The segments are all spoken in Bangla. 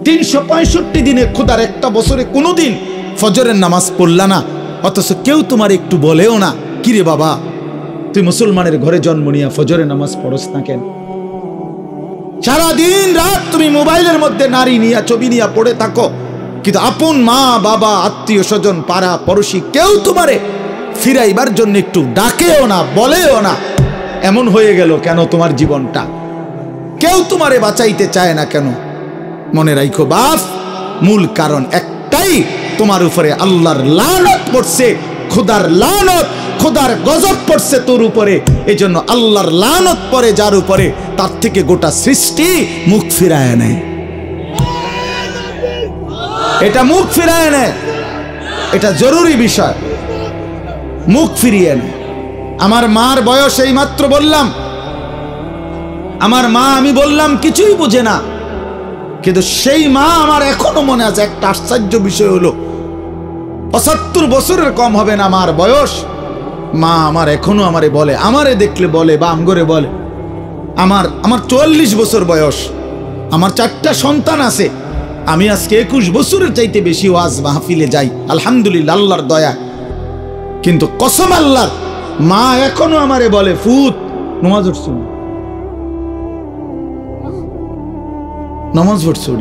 365 দিনে খোদার একটা বছরে কোনোদিন ফজরের নামাজ পড়লা না, অথচ কেউ তোমার একটু বলেও না কিরে বাবা তুই মুসলমানের ঘরে জন্ম নিয়া ফজরের নামাজ পড়স না কেন? সারাদিন রাত তুমি মোবাইলের মধ্যে নারী নিয়া ছবি নিয়া পড়ে থাকো, কিন্তু আপন মা বাবা আত্মীয় স্বজন পাড়া পড়োশি কেউ তোমারে ফিরাইবার জন্য একটু ডাকেও না, বলেও না। এমন হয়ে গেল কেন তোমার জীবনটা? কেউ তোমারে বাঁচাইতে চায় না কেন? মনে রাখো বাপ, মূল কারণ একটাই, তোমার উপরে আল্লাহর লানত পড়ছে, খোদার লানত, খোদার গজব পড়ছে তোর উপরে। এই জন্য আল্লাহর লানত পড়ে যার উপরে, তার থেকে গোটা সৃষ্টি মুখ ফিরায় নেয়। এটা মুখ ফিরায় নেয়, এটা জরুরি বিষয়, মুখ ফিরিয়ে নেয়। আমার মার বয়স এই মাত্র বললাম, আমার মা আমি বললাম কিছুই বুঝে না, কিন্তু সেই মা আমার এখনো মনে আছে। একটা আশ্চর্য বিষয় হলো 75 বছরের কম হবে না আমার বয়স, মা আমার এখনো আমারে বলে, আমারে দেখলে বলে বা আমগরে বলে, আমার 44 বছর বয়স, আমার 4টা সন্তান আছে, আমি আজকে 21 বছরের চাইতে বেশি ওয়াজ মাহফিলে যাই আলহামদুলিল্লাহ আল্লাহর দয়া। কিন্তু কসম আল্লাহর, মা এখনো আমারে বলে ফুত নামাজ পড়ছো, নামাজ পড়ছো।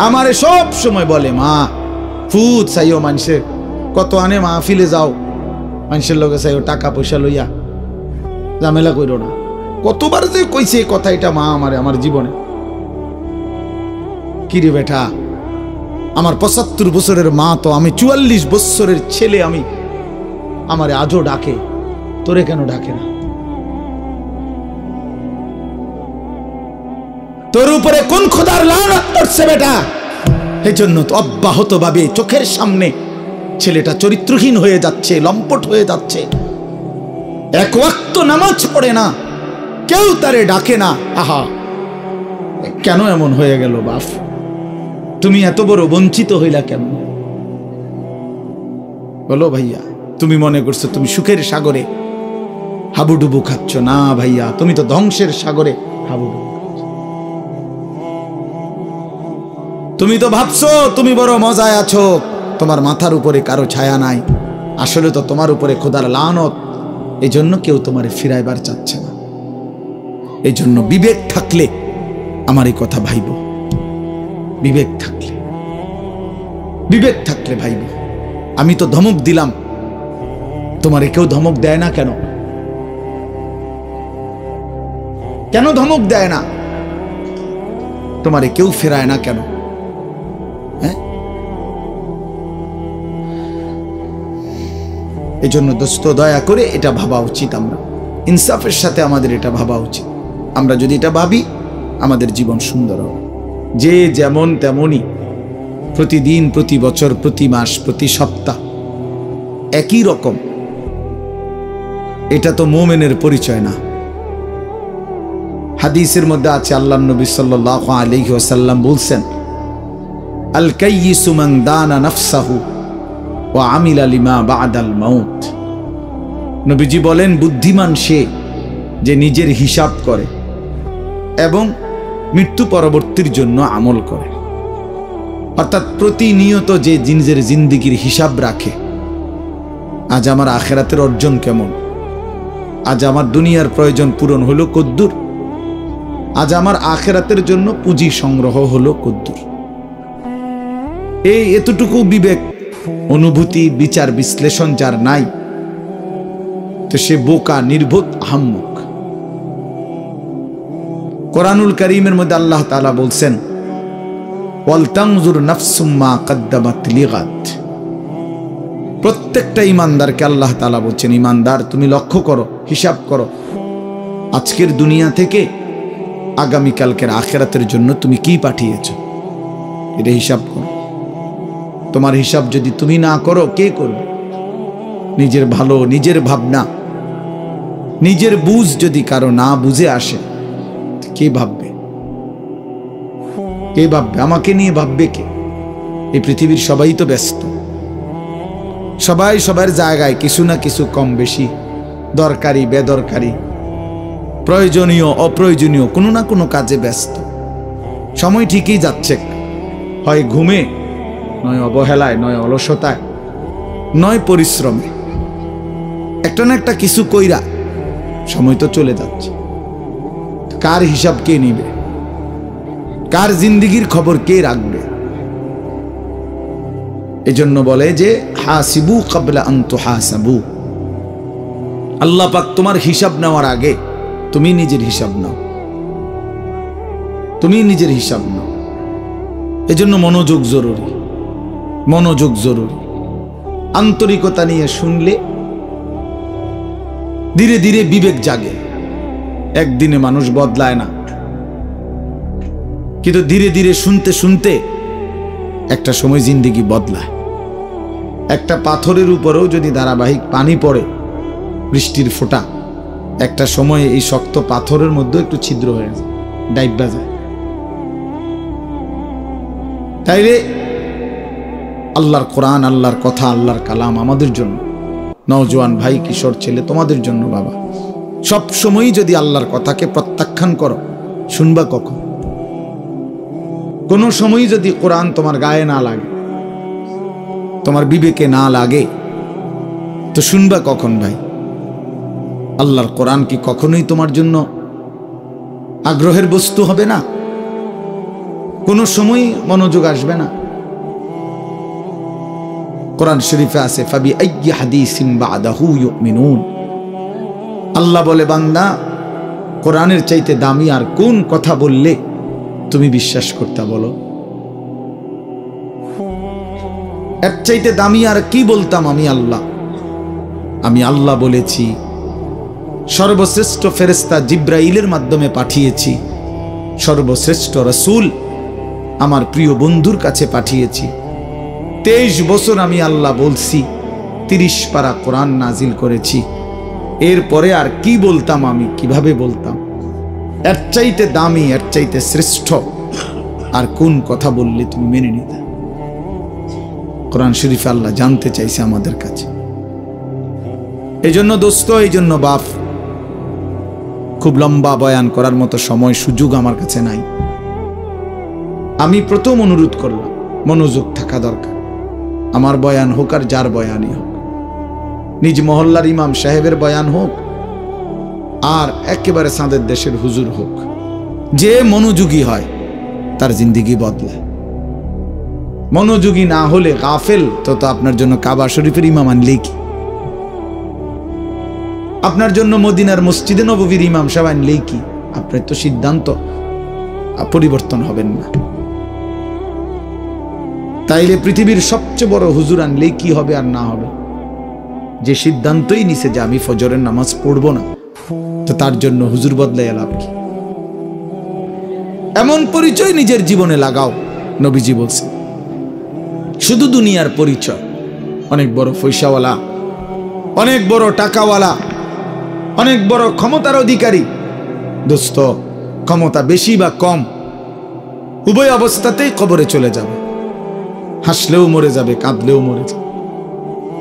আমারে সব সময় বলে মা ফুত চাইও, মানুষের কত আনে মাহফিলে যাও, মানুষের লগে চাইও টাকা পয়সা লইয়া, ঝামেলা কইরো না। কতবার যে কইছে এই কথা এটা মা আমারে আমার জীবনে। কিরে বেটা, আমার 75 বছরের মা তো, আমি 44 বছরের ছেলে, আমি আমারে আজও ডাকে, তোরে কেন ডাকে না? তোর উপরে কোন খোদার লানত পড়ছে বেটা? এই জন্য তো অব্যাহত ভাবে চোখের সামনে ছেলেটা চরিত্রহীন হয়ে যাচ্ছে, লম্পট হয়ে যাচ্ছে, এক ওয়াক্ত নামাজ পড়ে না, কেউ তারে ডাকে না। আহা, কেন এমন হয়ে গেল বাপ? তুমি এত বড় বঞ্চিত হইলা কেন? বলো ভাইয়া, তুমি মনে করছো তুমি সুখের সাগরে হাবুডুবু খাচ্ছ? না ভাইয়া, তুমি তো ধ্বংসের সাগরে হাবুডুবু। তুমি তো ভাবছো তুমি বড় মজায় আছো, তোমার মাথার উপরে কারো ছায়া নাই, আসলে তো তোমার উপরে খোদার লানত। এই জন্য কেউ তোমারে ফিরাইবার চাচ্ছে না। এই জন্য বিবেক থাকলে আমার এই কথা ভাইব, বিবেক থাকলে, বিবেক থাকলে ভাইব। আমি তো ধমক দিলাম, তোমারে কেউ ধমক দেয় না কেন? কেন ধমক দেয় না? তোমারে কেউ ফেরায় না কেন? এই জন্য দোস্ত দয়া করে এটা ভাবা উচিত, আমরা ইনসাফের সাথে আমাদের এটা ভাবা উচিত। আমরা যদি এটা ভাবি আমাদের জীবন সুন্দর হবে। যে যেমন তেমনই, প্রতিদিন, প্রতি বছর, প্রতি মাস, প্রতি সপ্তাহ একই রকম, এটা তো মুমিনের পরিচয় না। হাদিসের মধ্যে আছে, আল্লাহর নবী সাল্লাল্লাহু আলাইহি ওয়াসাল্লাম বলছেন, আল কাইয়িসু মান দানা নাফসাহু ওয়া আমিলা লিমা বা'দাল মাউত। নবীজি বলেন, বুদ্ধিমান সে যে নিজের হিসাব করে এবং মৃত্যু পরবর্তীর জন্য আমল করে। অর্থাৎ প্রতিনিয়ত যে নিজের জিন্দেগির হিসাব রাখে, আজ আমার আখিরাতের অর্জন কেমন, আজ আমার দুনিয়ার প্রয়োজন পূরণ হলো কদ্দুর, আজ আমার আখিরাতের জন্য পুঁজি সংগ্রহ হলো কদ্দুর। এই এতটুকু বিবেক, অনুভূতি, বিচার বিশ্লেষণ যার নাই, তো সে বোকা, নির্বোধ, আহাম্মক। কোরআনুল কারীমের মধ্যে আল্লাহ তাআলা বলছেন, ওয়াল তানজুর নাফসুম মা কদ্দামাত লিগাদ। প্রত্যেকটা ইমানদারকে আল্লাহ তাআলা বলছেন, ইমানদার তুমি লক্ষ্য করো, হিসাব করো, আজকের দুনিয়া থেকে আগামীকালকের আখিরাতের জন্য তুমি কি পাঠিয়েছ, এটা হিসাব করো। তোমার হিসাব যদি তুমি না করো, কে করবে? নিজের ভালো, নিজের ভাবনা, নিজের বুঝ যদি কারো না বুঝে আসে, কে ভাববে? কে ভাববে? আমাকে নিয়ে ভাববে কে? এই পৃথিবীর সবাই তো ব্যস্ত, সবাই সবার জায়গায় কিছু না কিছু কম বেশি, দরকারি বেদরকারি, প্রয়োজনীয় অপ্রয়োজনীয় কোনো না কোনো কাজে ব্যস্ত। সময় ঠিকই যাচ্ছে, হয় ঘুমে, নয় অবহেলায়, নয় অলসতায়, নয় পরিশ্রমে। একটা না একটা কিছু কইরা সময় তো চলে যাচ্ছে। কার হিসাব কে নিবে? কার জিন্দিগির খবর কে রাখবে? এজন্য বলে যে হাসিবু ক্বাবলা আন তুহাসাবু। আল্লাহ পাক তোমার হিসাব নেওয়ার আগে তুমি নিজের হিসাব নাও, তুমি নিজের হিসাব নাও। এজন্য মনোযোগ জরুরি, মনোযোগ জরুরি। আন্তরিকতা নিয়ে শুনলে ধীরে ধীরে বিবেক জাগে। একদিনে মানুষ বদলায় না, কিন্তু ধীরে ধীরে শুনতে শুনতে একটা সময় জিন্দেগি বদলায়। একটা পাথরের উপরেও যদি ধারাবাহিক পানি পড়ে, বৃষ্টির ফোঁটা, একটা সময়ে এই শক্ত পাথরের মধ্যে একটু ছিদ্র হয়ে যায়, ডাইবা যায়। তাইলে আল্লাহর কোরআন, আল্লাহর কথা, আল্লাহর কালাম আমাদের জন্য, নওজোয়ান ভাই, কিশোর ছেলে, তোমাদের জন্য বাবা, সব সময়ই যদি আল্লাহর কথাকে প্রত্যাখ্যান করো, শুনবা কখন? কোনো সময়ই যদি কোরআন তোমার গায়ে না লাগে, তোমার বিবেকে না লাগে, তো শুনবা কখন ভাই? আল্লাহর কোরআন কি কখনোই তোমার জন্য আগ্রহের বস্তু হবে না? কোনো সময় মনোযোগ আসবে না? কোরআন শরীফে আছে ফাবি আইয়ি হাদিসিন বাদাহু ইউমিনুন। আল্লাহ বলে, বান্দা, কোরআনের চাইতে দামি আর কোন কথা বললে তুমি বিশ্বাস করতে? বলো, এর চাইতে দামি আর কি বলতাম আমি আল্লাহ? আমি আল্লাহ বলেছি, সর্বশ্রেষ্ঠ ফেরেশতা জিব্রাইলের মাধ্যমে পাঠিয়েছি, সর্বশ্রেষ্ঠ রাসূল আমার প্রিয় বন্ধুর কাছে পাঠিয়েছি। 23 বছর আমি আল্লাহ বলছি, 30 পারা কোরআন নাজিল করেছি। এরপরে আর কি বলতাম আমি? কিভাবে বলতাম? এর চাইতে দামি, এর চাইতে শ্রেষ্ঠ আর কোন কথা বললে তুমি মেনে নিতে? কোরআন শরীফে আল্লাহ জানতে চাইছে আমাদের কাছে। এই জন্য দোস্ত, এই জন্য বাপ, খুব লম্বা বয়ান করার মতো সময় সুযোগ আমার কাছে নাই। আমি প্রথম অনুরোধ করলাম, মনোযোগ থাকা দরকার। আমার বয়ান হোক আর যার বয়ানই হোক, নিজ মহল্লার ইমাম সাহেবের বয়ান হোক আর একেবারে সাদের দেশের হুজুর হোক, যে মনোযোগী হয় তার জিন্দেগি বদলায়। মনোযোগী না হলে গাফেল, তো আপনার জন্য কাবা শরীফের ইমাম আনলেই কি? আপনার জন্য মদিনার মসজিদে নববীর ইমাম সাহেব আনলেই কি? আপনার তো সিদ্ধান্ত পরিবর্তন হবেন না। তাইলে পৃথিবীর সবচেয়ে বড় হুজুর আনলেই কি হবে আর না হবে? যে সিদ্ধান্তই নিছে যে আমি ফজরের নামাজ পড়বো না, তো তার জন্য হুজুর বদলাই লাভ কি? এমন পরিচয় নিজের জীবনে লাগাও। নবীজি বলছেন, শুধু দুনিয়ার পরিচয়, অনেক বড় পয়সাওয়ালা, অনেক বড় টাকাওয়ালা, অনেক বড় ক্ষমতার অধিকারী, দোস্ত, ক্ষমতা বেশি বা কম, উভয় অবস্থাতেই কবরে চলে যাবে। হাসলেও মরে যাবে, কাঁদলেও মরে যাবে।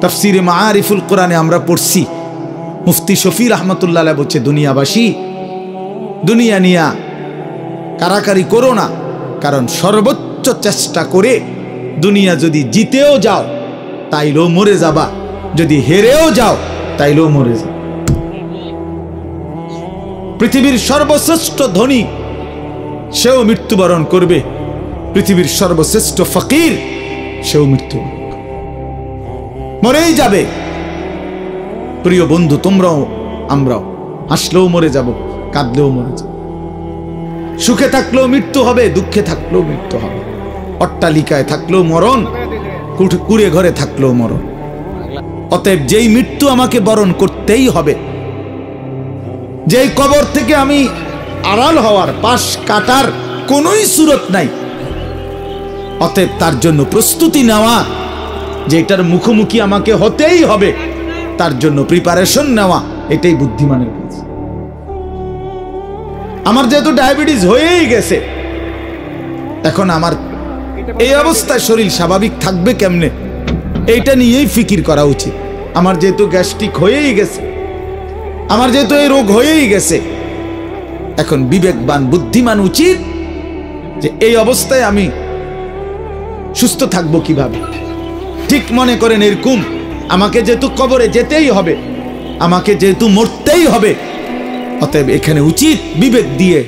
তাফসিরে মাআরিফুল কোরআনে আমরা পড়ছি, মুফতি শফি রহমতুল্লাহ আলাইহি বলছে, দুনিয়াবাসী, দুনিয়া নিয়া কারাকারি করো না, কারণ সর্বোচ্চ চেষ্টা করে দুনিয়া যদি জিতেও যাও তাইলেও মরে যাবা, যদি হেরেও যাও তাইলেও মরে যাও। পৃথিবীর সর্বশ্রেষ্ঠ ধনী সেও মৃত্যুবরণ করবে, পৃথিবীর সর্বশ্রেষ্ঠ ফকির সেও মৃত্যুবরণ মরেই যাবে। প্রিয় বন্ধু, তোমরাও আমরাও হাসলেও মরে যাব, কাঁদলেও মরে যাব। সুখে থাকলেও মৃত্যু হবে, দুঃখে থাকলেও মৃত্যু হবে। অট্টালিকায় থাকলেও মরণ, কুড়ে ঘরে থাকলেও মরণ। অতএব যেই মৃত্যু আমাকে বরণ করতেই হবে, যেই কবর থেকে আমি আড়াল হওয়ার, পাশ কাটার কোনোই সুরত নাই, অতএব তার জন্য প্রস্তুতি নেওয়া, যে এটার মুখোমুখি আমাকে হতেই হবে, তার জন্য প্রিপারেশন নেওয়া, এটাই বুদ্ধিমানের কাজ। আমার যেহেতু ডায়াবেটিস হয়েই গেছে, এখন আমার এই অবস্থায় শরীর স্বাভাবিক থাকবে কেমনে, এইটা নিয়েই ফিকির করা উচিত। আমার যেহেতু গ্যাস্ট্রিক হয়েই গেছে, আমার যেহেতু এই রোগ হয়েই গেছে, এখন বিবেকবান বুদ্ধিমান উচিত যে এই অবস্থায় আমি সুস্থ থাকবো কিভাবে। ঠিক মনে করেন এরকম, আমাকে যেহেতু কবরে যেতেই হবে, আমাকে যেহেতু মরতেই হবে, অতএব এখানে উচিত বিবেক দিয়ে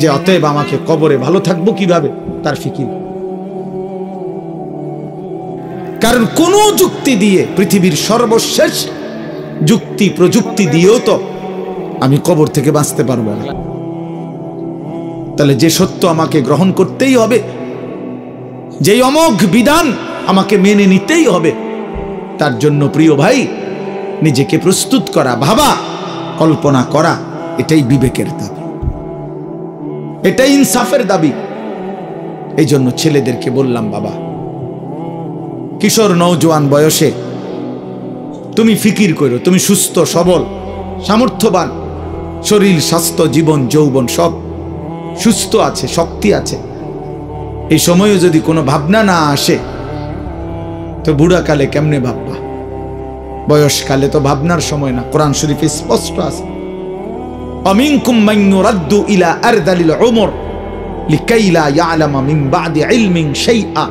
যে অতএব আমাকে কবরে ভালো থাকবো কিভাবে তার ফিকির। কারণ কোন যুক্তি দিয়ে, পৃথিবীর সর্বশেষ যুক্তি প্রযুক্তি দিয়েও তো আমি কবর থেকে বাঁচতে পারবো না। তাহলে যে সত্য আমাকে গ্রহণ করতেই হবে, যেই অমোঘ বিধান আমাকে মেনে নিতেই হবে, তার জন্য প্রিয় ভাই নিজেকে প্রস্তুত করা, ভাবা, কল্পনা করা, এটাই বিবেকের দাবি, এটাই ইনসাফের দাবি। এই জন্য ছেলেদেরকে বললাম, বাবা কিশোর নওজোয়ান বয়সে তুমি ফিকির করো, তুমি সুস্থ সবল সামর্থ্যবান, শরীর স্বাস্থ্য জীবন যৌবন সব সুস্থ আছে, শক্তি আছে। এই সময়ে যদি কোনো ভাবনা না আসে তো বুড়াকালে কেমনে ভাববা? বয়সকালে তো ভাবনার সময় না। কোরআন শরীফে স্পষ্ট আছে, আমিনকুম মান ইউরাদ্দু ইলা আরদালিল উমর লিকাই লা ইয়ালামা মিন বাদি ইলমিন শাইআ।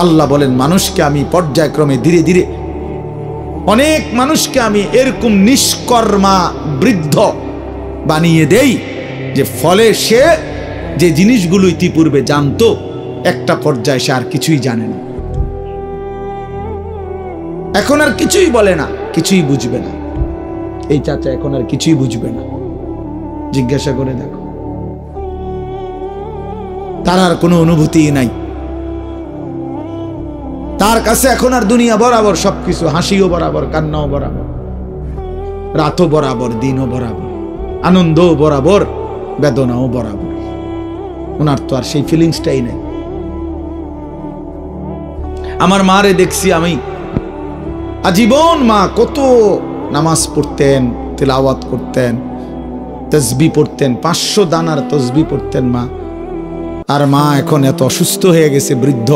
আল্লাহ বলেন, মানুষকে আমি পর্যায়ক্রমে ধীরে ধীরে অনেক মানুষকে আমি এরকম নিষ্কর্মা বৃদ্ধ বানিয়ে দেই যে ফলে সে যে জিনিসগুলো ইতিপূর্বে জানতো একটা পর্যায়ে সে আর কিছুই জানে না, এখন আর কিছুই বলে না, কিছুই বুঝবে না। এই চাচা এখন আর কিছুই বুঝবে না, জিজ্ঞাসা করে দেখো, তার আর কোনো অনুভূতি নাই। তার কাছে এখন আর দুনিয়া বরাবর, সবকিছু, হাসিও বরাবর, কান্নাও বরাবর, রাতও বরাবর, দিনও বরাবর, আনন্দও বরাবর, বেদনাও বরাবর। ওনার তো আর সেই ফিলিংসটাই নেই। আমার মারে দেখছি আমি, আজীবন মা কত নামাজ পড়তেন, তিলাওয়াত করতেন, তাসবিহ পড়তেন, 500 দানার তাসবিহ পড়তেন মা। আর মা এখন এত অসুস্থ হয়ে গেছে, বৃদ্ধ।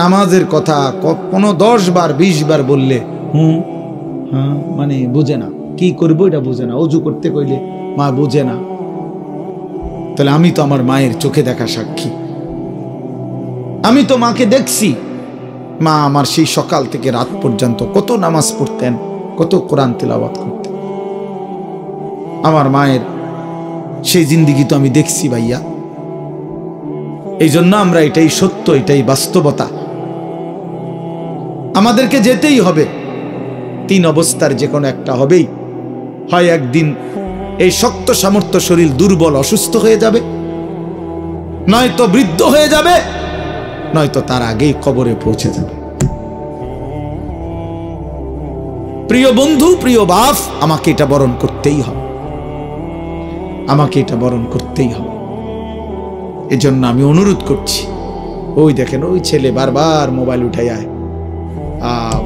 নামাজের কথা কোনো 10 বার 20 বার বললে হ্যাঁ মানে বুঝে না, কি করবো এটা বুঝে না। অজু করতে কইলে মা বুঝে না। তাহলে আমি তো আমার মায়ের চোখে দেখা সাক্ষী, আমি তো মাকে দেখছি। মা আমার সেই সকাল থেকে রাত পর্যন্ত কত নামাজ পড়তেন, কত কোরআন তিলাওয়াত করতেন। আমার মায়ের সেই জিন্দেগি তো আমি দেখছি ভাইয়া। এই জন্য আমরা, এটাই সত্য, এটাই বাস্তবতা, আমাদেরকে যেতেই হবে। 3 অবস্থার যে কোনো একটা হবেই। হয় একদিন এই শক্ত সামর্থ্য শরীর দুর্বল অসুস্থ হয়ে যাবে, নয়তো বৃদ্ধ হয়ে যাবে, নয়তো তার আগেই কবরে পৌঁছে যাবে। প্রিয় বন্ধু, প্রিয় বাপ, আমাকে এটা বরণ করতেই হবে, আমাকে এটা বরণ করতেই হবে। এজন্য আমি অনুরোধ করছি, ওই দেখেন ওই ছেলে বারবার মোবাইল উঠাই আয়,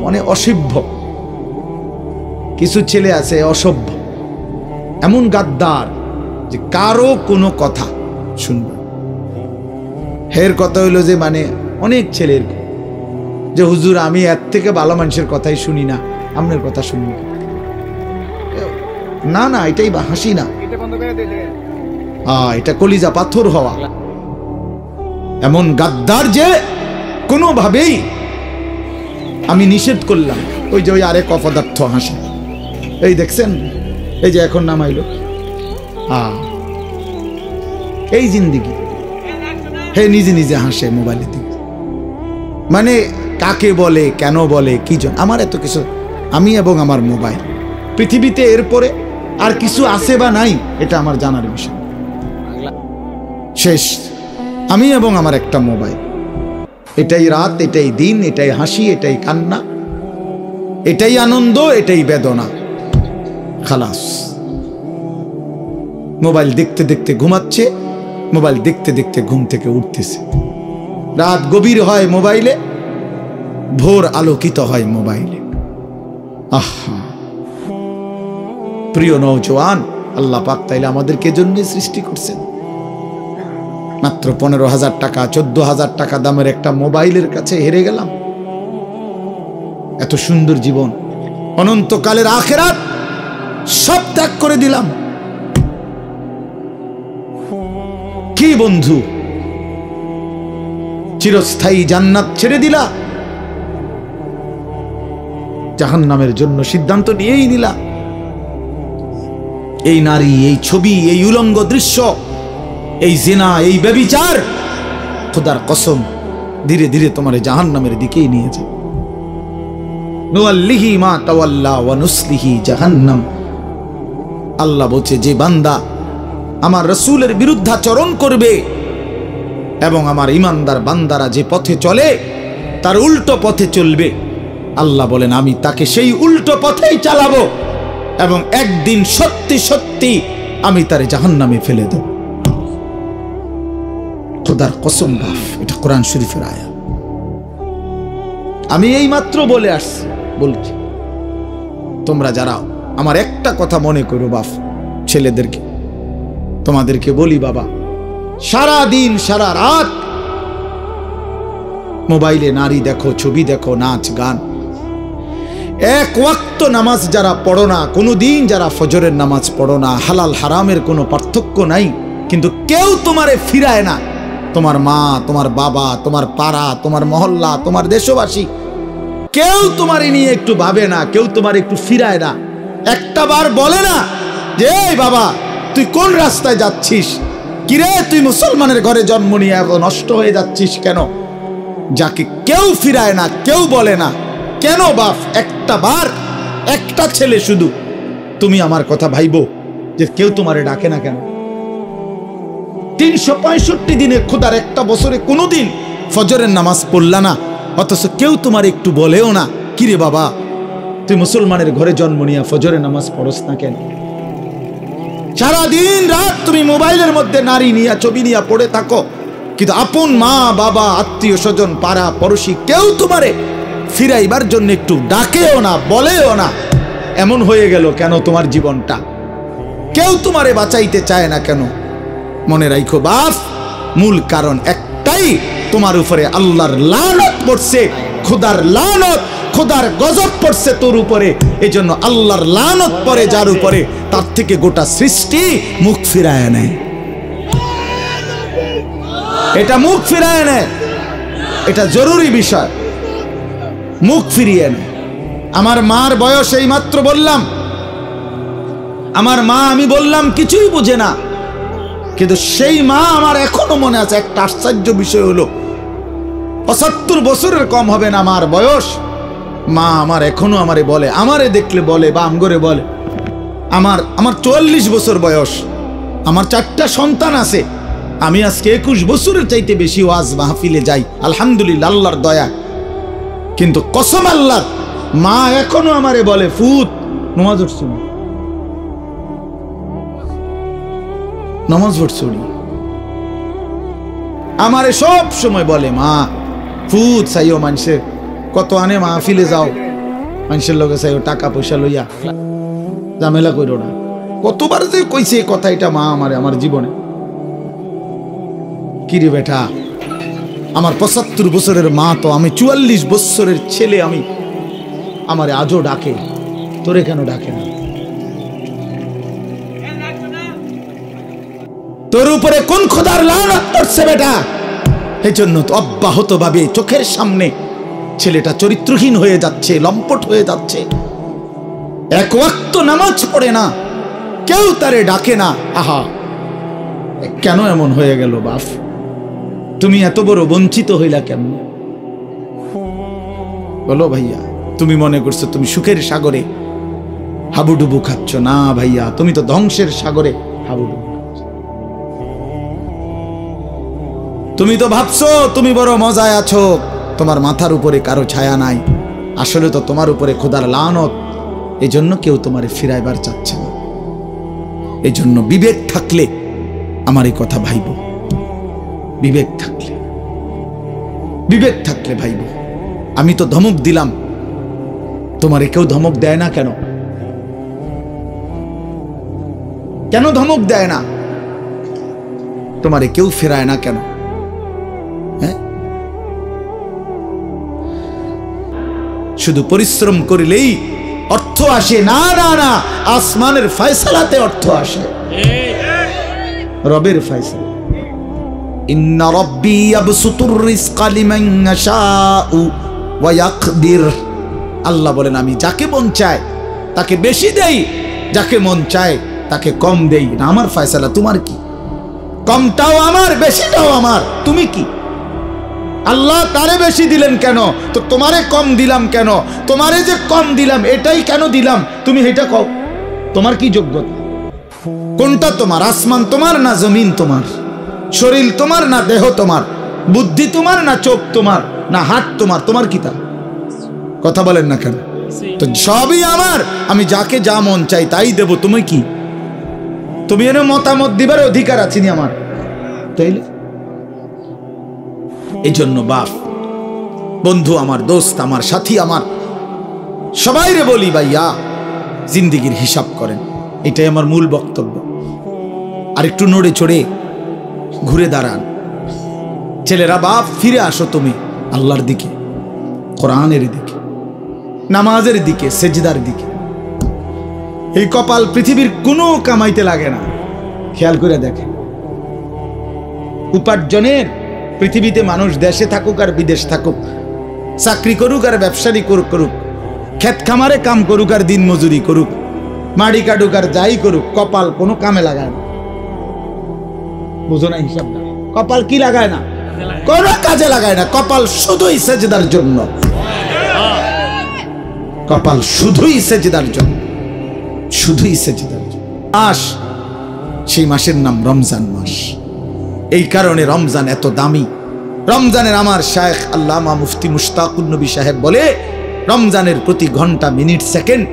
মানে অসভ্য কিছু ছেলে আছে, অসভ্য, এমন গাদ্দার যে কারো কোনো কথা শুনবে। হের কথা হইলো যে মানে অনেক ছেলের যে হুজুর আমি এর থেকে ভালো মানুষের কথাই শুনি না, আপনার কথা শুনি না। না এটাই হাসি না, এটা কলিজা পাথর হওয়া। এমন গাদ্দার যে কোনোভাবেই আমি নিষেধ করলাম। ওই যে ওই আরেক অপদার্থ হাসে, এই দেখছেন, এই যে এখন নামাইলো, এই জিন্দিগি। হে নিজে নিজে হাসে মোবাইলে দিকে, মানে কাকে বলে, কেন বলে, কি জন, আমার এত কিছু, আমি এবং আমার মোবাইল। পৃথিবীতে এরপরে আর কিছু আছে বা নাই এটা আমার জানার বিষয় শেষ। আমি এবং আমার একটা মোবাইল, এটাই রাত, এটাই দিন, এটাই হাসি, এটাই কান্না, এটাই আনন্দ, এটাই বেদনা, খালাস। মোবাইল দেখতে দেখতে ঘুমাচ্ছে, মোবাইল দেখতে দেখতে ঘুম থেকে উঠতেছে। রাত গভীর হয় মোবাইলে, ভোর আলোকিত হয় মোবাইলে। আহা প্রিয় নওজোয়ান, আল্লাহ পাক তাইলে আমাদেরকে জন্য সৃষ্টি করছেন। মাত্র 15,000 টাকা 14,000 টাকা দামের একটা মোবাইলের কাছে হেরে গেলাম। এত সুন্দর জীবন, অনন্তকালের আখিরাত সব ত্যাগ করে দিলাম। কি বন্ধু, চিরস্থায়ী জান্নাত ছেড়ে দিলা, জাহান্নামের জন্য সিদ্ধান্ত নিয়েই নিলা। এই নারী, এই ছবি, এই উলঙ্গ দৃশ্য, এই জিনা, এই ব্যভিচার, খোদার কসম ধীরে ধীরে তোমার জাহান্নামের দিকেই নিয়ে যায়। নুআল্লিহি মা তাওয়াল্লা ওয়া নুসলিহি জাহান্নাম। আল্লাহ বলছে, যে বান্দা আমার রাসূলের বিরুদ্ধাচরণ করবে এবং আমার ঈমানদার বান্দারা যে পথে চলে তার উল্টো পথে চলবে, আল্লাহ বলেন আমি তাকে সেই উল্টো পথেই চালাবো এবং একদিন সত্যি সত্যি আমি তারে জাহান্নামে ফেলে দেব। খোদার কসম বাপ, এটা কোরআন শরীফের আয়াত। আমি এই মাত্র বলে আসছি, বলছি তোমরা যারা আমার একটা কথা মনে করো বাপ, ছেলেদেরকে তোমাদেরকে বলি বাবা, সারা দিন সারা রাত মোবাইলে নারী দেখো, ছবি দেখো, নাচ গান, এক ওয়াক্ত নামাজ যারা পড়ো না, কোনোদিন যারা ফজরের নামাজ পড়ো না, হালাল হারামের কোনো পার্থক্য নাই, কিন্তু কেউ তোমারে ফিরায় না। তোমার মা, তোমার বাবা, তোমার পাড়া, তোমার মহল্লা, তোমার দেশবাসী, কেউ তোমারে নিয়ে একটু ভাবে না, কেউ তোমার একটু ফিরায় না, একটা বার বলে না যে এই বাবা তুই কোন রাস্তায় যাচ্ছিস, কিরে তুই মুসলমানের ঘরে জন্ম নিয়ে এত নষ্ট হয়ে যাচ্ছিস কেন? যাকে কেউ ফিরায় না, কেউ বলে না, কেন বাপ? একটা বার, একটা ছেলে শুধু তুমি আমার কথা ভাইবো যে কেউ তোমারে ডাকে না কেন? 365 দিনে খোদার একটা বছরে কোনোদিন ফজরের নামাজ পড়লা না, অথচ কেউ তোমার একটু বলেও না কিরে বাবা তুই মুসলমানের ঘরে জন্ম নিয়ে ফজরের নামাজ পড়স না কেন? সারাদিন রাত তুমি মোবাইলের মধ্যে নারী নিয়ে, ছবি নিয়ে পড়ে থাকো, কিন্তু আপন মা বাবা, আত্মীয় স্বজন, পাড়া পড়োশি কেউ তোমারে ফিরাইবার জন্য একটু ডাকেও না, বলেও না। এমন হয়ে গেল কেন তোমার জীবনটা? কেউ তোমারে বাঁচাইতে চায় না কেন? মনে রাখো বাপ, মূল কারণ একটাই, তোমার উপরে আল্লাহর লানত পড়ছে, খোদার লানত, খোদার গজব পড়ছে তোর উপরে। এই জন্য আল্লাহর লানত পড়ে যার উপরে, তার থেকে গোটা সৃষ্টি মুখ ফিরায় নেয়। এটা মুখ ফিরায় নেয়, এটা জরুরি বিষয়, মুখ ফিরিয়ে নেয়। আমার মার বয়স এই মাত্র বললাম, আমার মা আমি বললাম কিছুই বুঝে না, কিন্তু সেই মা আমার এখনো মনে আছে। একটা আশ্চর্য বিষয় হলো 75 বছরের কম হবে না আমার বয়স, মা আমার এখনো আমারে বলে, আমারে দেখলে বলে বা আমগরে বলে, আমার 44 বছর বয়স, আমার 4টা সন্তান আছে, আমি আজকে 21 বছরের চাইতে বেশি ওয়াজ মাহফিলে যাই, আলহামদুলিল্লাহ আল্লাহর দয়া। কিন্তু কসম আল্লাহ, মা এখনো আমারে বলে ফুত নামাজ পড়ছো না, নামাজ পড়ছো না, আমারে সব সময় বলে মা ফুত চাইও, মানুষের কত আনে মাহফিলে যাও, মানুষের লগে চাইও টাকা পয়সা লইয়া, ঝামেলা করো না। কতবার যে কইছে এই কথা, এটা মা আমারে আমার জীবনে। কিরে বেটা, আমার 75 বছরের মা তো, আমি 44 বছরের ছেলে, আমি আমারে আজও ডাকে, তোরে কেন ডাকে না? তোর উপরে কোন খোদার লানত পড়ছে বেটা? এই জন্য তো অব্যাহত ভাবে চোখের সামনে ছেলেটা চরিত্রহীন হয়ে যাচ্ছে, লম্পট হয়ে যাচ্ছে, এক ওয়াক্ত নামাজ পড়ে না, কেউ তারে ডাকে না। আহা, কেন এমন হয়ে গেল বাপ? তুমি এত বড় বঞ্চিত হইলা কেমন? বলো ভাইয়া, তুমি মনে করছো তুমি সুখের সাগরে হাবুডুবু খাচ্ছ? না ভাইয়া, তুমি তো ধ্বংসের সাগরে হাবুডুবু খাচ্ছ। তুমি তো ভাবছো তুমি বড় মজায় আছো, তোমার মাথার উপরে কারো ছায়া নাই, আসলে তো তোমার উপরে খোদার লানত। এই জন্য কেউ তোমারে ফিরাইবার চাচ্ছে না। এই জন্য বিবেক থাকলে আমার এই কথা ভাইব, বিবেক থাকলে, বিবেক থাকলে ভাইব। আমি তো ধমক দিলাম, তোমারে কেউ ধমক দেয় না কেন? কেন ধমক দেয় না? তোমারে কেউ ফেরায় না কেন? হ্যাঁ, শুধু পরিশ্রম করিলেই অর্থ আসে? না না না, আসমানের ফয়সালাতে অর্থ আসে, রবের ফয়সালা। ইন্না রাব্বি ইয়াবসুতুর রিজকা লিমান ইয়াশাউ ওয়া ইয়াকদির। আল্লাহ বলেন আমি যাকে মন চায় তাকে বেশি দেই, যাকে মন চায় তাকে কম দেই। না আমার ফয়সালা, তোমার কি? কমটাও আমার, বেশিটাও আমার, তুমি কি? আল্লাহ তারে বেশি দিলেন কেন, তো তোমারে কম দিলাম কেন? তোমারে যে কম দিলাম এটাই কেন দিলাম, তুমি এটা কও। তোমার কি যোগ্যতা? কোনটা তোমার? আসমান তোমার না জমিন তোমার? শরীর তোমার না দেহ তোমার? বুদ্ধি তোমার না চোখ তোমার না হাত তোমার? তোমার কি তা? কথা বলেন না কেন? তো সবই আমার, আমি যাকে যা মন চাই তাই দেব। তুমি কি? তুমি এর মতামত দিবার অধিকার আছে নি আমার? তাইলে এই জন্য বাপ, বন্ধু আমার, দোস্ত আমার, সাথী আমার, সবাই রে বলি ভাইয়া জিন্দিগির হিসাব করেন। এটাই আমার মূল বক্তব্য। আর একটু নড়ে চড়ে ঘুরে দাঁড়ান। ছেলেরা, বাপ ফিরে আসো তুমি আল্লাহর দিকে, কোরআনের দিকে, নামাজের দিকে, সেজদার দিকে। এই কপাল পৃথিবীর কোনো কামাইতে লাগে না। খেয়াল করে দেখেন, উপার্জনের পৃথিবীতে মানুষ দেশে থাকুক আর বিদেশ থাকুক, চাকরি করুক আর ব্যবসায়ী করুক, ক্ষেত খামারে কাম করুক আর দিন মজুরি করুক, মাড়ি কাটুক আর যাই করুক, কপাল কোনো কামে লাগায় না। বুঝো না হিসাব না? কপাল কি লাগায় না? কোন কাজে লাগায় না। কপাল শুধুই সেজদার জন্য, কপাল শুধুই সেজদার জন্য, শুধুই সেজদার জন্য। মাস, সেই মাসের নাম রমজান মাস। এই কারণে রমজান এত দামি। রমজানের আমার শায়েখ আল্লামা মুফতি মুশতাকুন নবী সাহেব বলে, রমজানের প্রতি ঘন্টা, মিনিট, সেকেন্ড,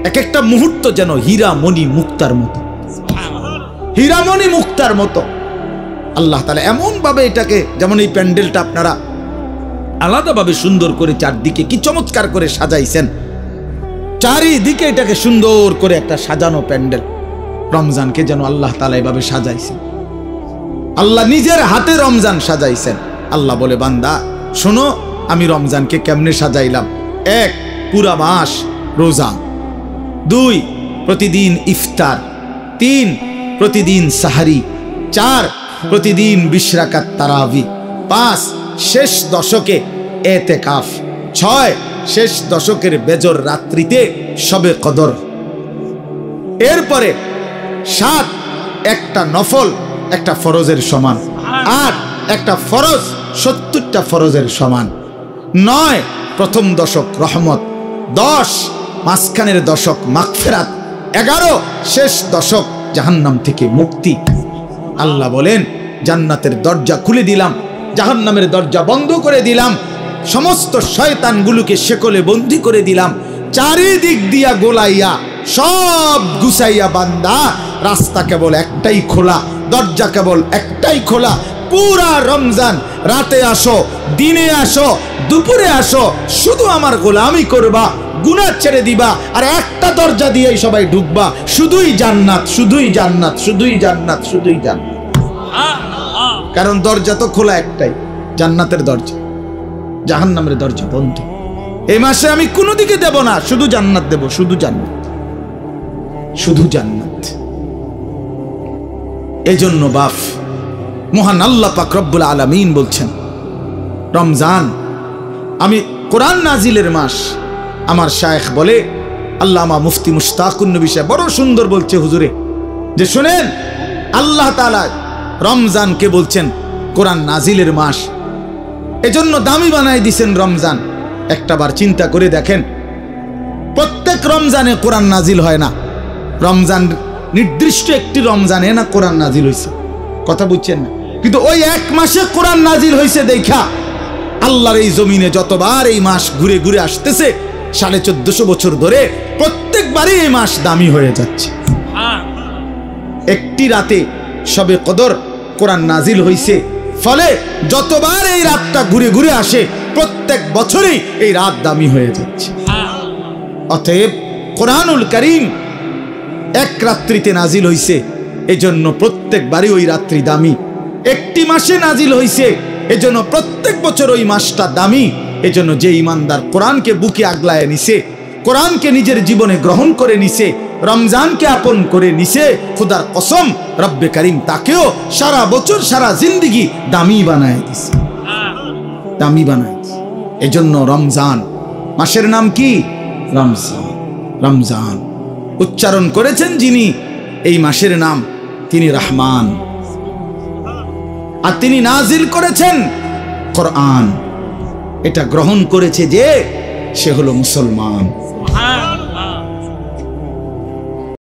এক একটা মুহূর্ত যেন হীরা মণি মুক্তার মতো, হীরা মণি মুক্তার মতো। আল্লাহ তাআলা এমন ভাবে এটাকে, যেমন এই প্যান্ডেলটা আপনারা আলাদাভাবে সুন্দর করে চারদিকে কি চমৎকার করে সাজাইছেন, চারিদিকে এটাকে সুন্দর করে একটা সাজানো প্যান্ডেল। রমজানকে যেন আল্লাহ তাআলা এভাবে সাজাইছেন। আল্লাহ নিজের হাতে রমজান সাজাইছেন। আল্লাহ বলে, বান্দা শোনো আমি রমজানকে কেমনে সাজাইলাম। 1, পুরা মাস রোজা। 2, প্রতিদিন ইফতার। 3, প্রতিদিন সাহারি। 4, প্রতিদিন 20 রাকাত তারাবি। 5, শেষ দশকে এতেকাফ। 6, শেষ দশকের বেজর রাত্রিতে শবে কদর। এরপরে 7, একটা নফল একটা ফরজের সমান। 8, একটা ফরজ 70টা ফরজের সমান। 9, প্রথম দশক রহমত। 10, মাঝখানের দশক মাগফিরাত। 11, শেষ দশক জাহান্নাম থেকে মুক্তি। আল্লাহ বলেন, জান্নাতের দরজা খুলে দিলাম, জাহান্নামের দরজা বন্ধ করে দিলাম, সমস্ত শয়তানগুলোকে শেকলে বন্দী করে দিলাম, চারিদিক দিয়া গোলাইয়া সব গুছাইয়া বান্দা রাস্তা কেবল একটাই খোলা, দরজা কেবল একটাই খোলা। পুরা রমজান রাতে আসো, দিনে আসো, দুপুরে আসো, শুধু আমার গোলামি করবা, গুনাহ ছেড়ে দিবা, আর একটা দরজা দিয়েই সবাই ঢুকবা। শুধুই জান্নাত, শুধুই জান্নাত, শুধুই জান্নাত, শুধুই জান্নাত। কারণ দরজা তো খোলা একটাই, জান্নাতের দরজা, জাহান্নামের দরজা বন্ধ। এই মাসে আমি কোনো দিকে দেব না, শুধু জান্নাত দেব, শুধু জান্নাত, শুধু জান্নাত। এই জন্য বাপ, মহান আল্লাহ পাক রব্বুল আলামিন বলছেন, রমজান আমি কোরআন নাজিলের মাস। আমার শায়েখ বলে, আল্লামা মুফতি মুশতাকুন নবী সাহেব বড় সুন্দর বলছে হুজুরে, যে শুনেন আল্লাহ তাআলা রমজানকে বলছেন কোরআন নাজিলের মাস, এজন্য দামি বানাই দিছেন রমজান। একটাবার চিন্তা করে দেখেন, প্রত্যেক রমজানে কোরআন নাজিল হয় না, রমজান নির্দিষ্ট একটি রমজানে না কোরআন নাজিল হয়েছে। কথা বুঝছেন না? কিন্তু ওই এক মাসে কোরআন নাজিল হয়েছে দেখা আল্লাহর এই জমিনে যতবার এই মাস ঘুরে ঘুরে আসতেছে 1450 বছর ধরে, প্রত্যেকবারই এই মাস দামি হয়ে যাচ্ছে। একটি রাতে শবে কদর কোরআন নাজিল হয়েছে, ফলে যতবার এই রাতটা ঘুরে ঘুরে আসে প্রত্যেক বছরই এই রাত দামি হয়ে যাচ্ছে। অতএব কোরআনুল কারীম এক রাত্রিতে নাজিল হইছে, এজন্য প্রত্যেকবারই ওই রাত্রি দামি। একটি মাসে নাজিল হইছে, এজন্য প্রত্যেক বছর ওই মাসটা দামি। এজন্য যে ইমানদার কোরআনকে বুকে আগলায় নিছে, কোরআনকে নিজের জীবনে গ্রহণ করে নিছে, রমজানকে আপন করে নিছে, খুদার কসম রব্বে করিম তাকেও সারা বছর সারা জিন্দেগি দামি বানায় দিছে, দামি বানায় দিছে। এজন্য রমজান মাসের নাম কি? রমজান। রমজান উচ্চারণ করেছেন যিনি এই মাসের নাম, তিনি রহমান, আর তিনি নাজিল করেছেন কোরআন। এটা গ্রহণ করেছে যে, সে হলো মুসলমান।